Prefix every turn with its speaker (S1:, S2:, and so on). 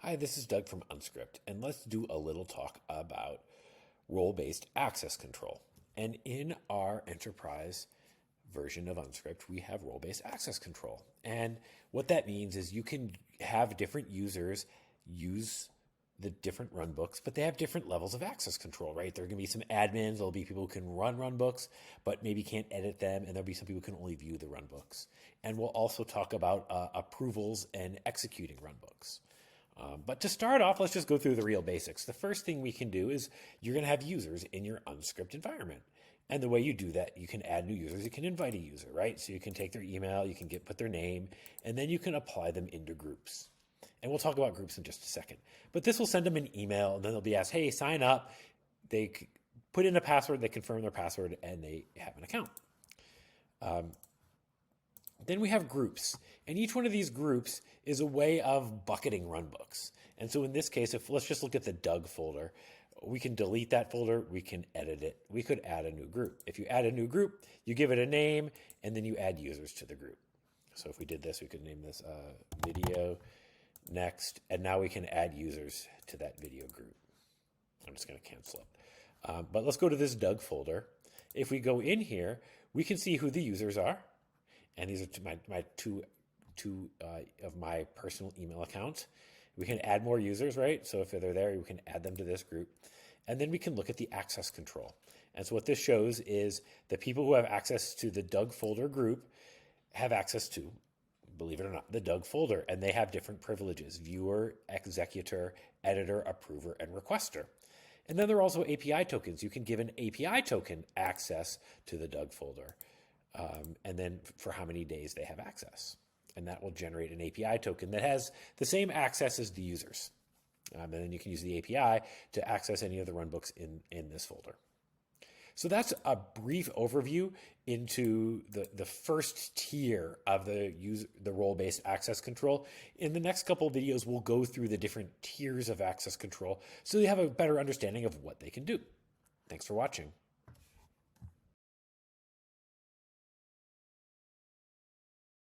S1: Hi, this is Doug from unSkript, and let's do a little talk about role-based access control. And in our enterprise version of unSkript, we have role-based access control. And what that means is you can have different users use the different runbooks, but they have different levels of access control, right? There are going to be some admins, there'll be people who can run runbooks, but maybe can't edit them, and there'll be some people who can only view the runbooks. And we'll also talk about approvals and executing runbooks. But to start off, let's just go through the real basics. The first thing we can do is you're going to have users in your unSkript environment. And the way you do that, you can add new users. You can invite a user, right? So you can take their email, you can put their name, and then you can apply them into groups. And we'll talk about groups in just a second. But this will send them an email, and then they'll be asked, hey, sign up. They put in a password, they confirm their password, and they have an account. Then we have groups, and each one of these groups is a way of bucketing runbooks. And so in this case, let's just look at the Doug folder, we can delete that folder, we can edit it, we could add a new group. If you add a new group, you give it a name, and then you add users to the group. So if we did this, we could name this video next, and now we can add users to that video group. I'm just going to cancel it. But let's go to this Doug folder. If we go in here, we can see who the users are. And these are my two of my personal email accounts. We can add more users, right? So if they're there, we can add them to this group. And then we can look at the access control. And so what this shows is the people who have access to the Doug folder group have access to, believe it or not, the Doug folder. And they have different privileges: viewer, executor, editor, approver, and requester. And then there are also API tokens. You can give an API token access to the Doug folder. And then for how many days they have access. And that will generate an API token that has the same access as the users. And then you can use the API to access any of the runbooks in this folder. So that's a brief overview into the first tier of the role-based access control. In the next couple of videos, we'll go through the different tiers of access control so you have a better understanding of what they can do. Thanks for watching.